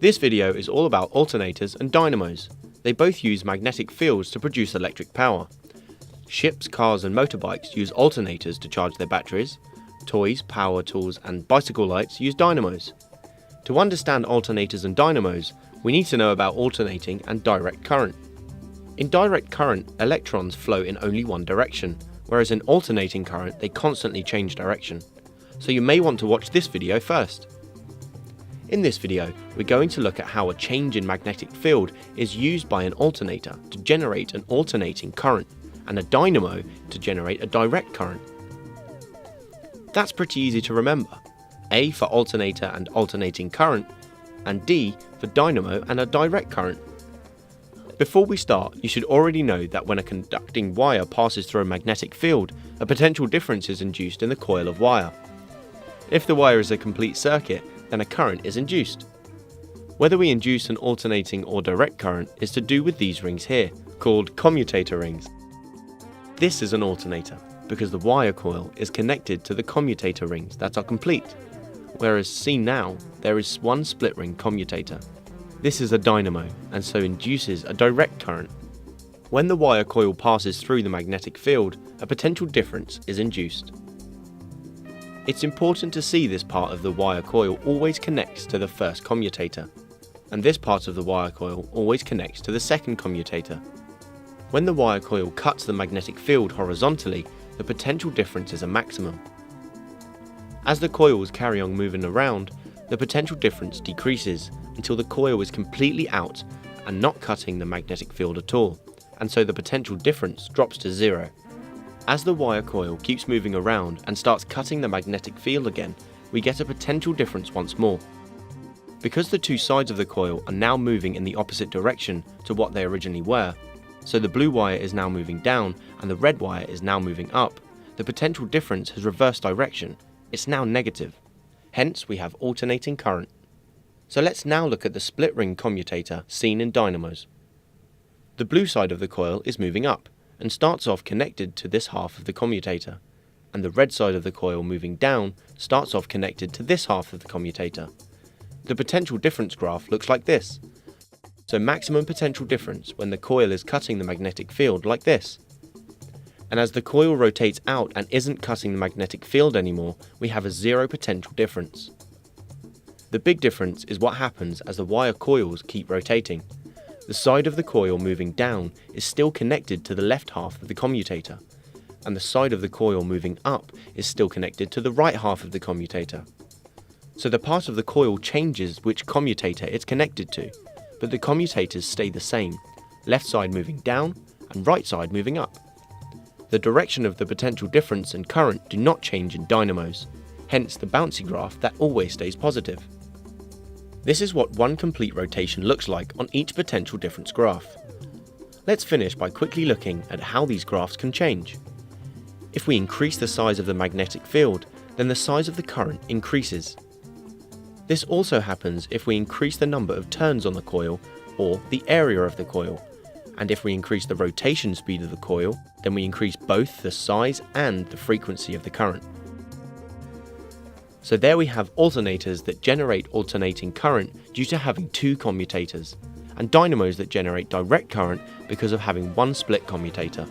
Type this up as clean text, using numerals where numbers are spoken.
This video is all about alternators and dynamos. They both use magnetic fields to produce electric power. Ships, cars and motorbikes use alternators to charge their batteries. Toys, power tools and bicycle lights use dynamos. To understand alternators and dynamos, we need to know about alternating and direct current. In direct current, electrons flow in only one direction, whereas in alternating current they constantly change direction. So you may want to watch this video first. In this video, we're going to look at how a change in magnetic field is used by an alternator to generate an alternating current, and a dynamo to generate a direct current. That's pretty easy to remember. A for alternator and alternating current, and D for dynamo and a direct current. Before we start, you should already know that when a conducting wire passes through a magnetic field, a potential difference is induced in the coil of wire. If the wire is a complete circuit, then a current is induced. Whether we induce an alternating or direct current is to do with these rings here, called commutator rings. This is an alternator, because the wire coil is connected to the commutator rings that are complete, whereas seen now, there is one split ring commutator. This is a dynamo, and so induces a direct current. When the wire coil passes through the magnetic field, a potential difference is induced. It's important to see this part of the wire coil always connects to the first commutator, and this part of the wire coil always connects to the second commutator. When the wire coil cuts the magnetic field horizontally, the potential difference is a maximum. As the coils carry on moving around, the potential difference decreases until the coil is completely out and not cutting the magnetic field at all, and so the potential difference drops to zero. As the wire coil keeps moving around and starts cutting the magnetic field again, we get a potential difference once more. Because the two sides of the coil are now moving in the opposite direction to what they originally were, so the blue wire is now moving down and the red wire is now moving up, the potential difference has reversed direction. It's now negative. Hence we have alternating current. So let's now look at the split ring commutator seen in dynamos. The blue side of the coil is moving up and starts off connected to this half of the commutator, and the red side of the coil moving down starts off connected to this half of the commutator. The potential difference graph looks like this. So maximum potential difference when the coil is cutting the magnetic field like this. And as the coil rotates out and isn't cutting the magnetic field anymore, we have a zero potential difference. The big difference is what happens as the wire coils keep rotating. The side of the coil moving down is still connected to the left half of the commutator, and the side of the coil moving up is still connected to the right half of the commutator. So the part of the coil changes which commutator it's connected to, but the commutators stay the same, left side moving down and right side moving up. The direction of the potential difference and current do not change in dynamos, hence the bouncy graph that always stays positive. This is what one complete rotation looks like on each potential difference graph. Let's finish by quickly looking at how these graphs can change. If we increase the size of the magnetic field, then the size of the current increases. This also happens if we increase the number of turns on the coil, or the area of the coil, and if we increase the rotation speed of the coil, then we increase both the size and the frequency of the current. So there we have alternators that generate alternating current due to having two commutators, and dynamos that generate direct current because of having one split commutator.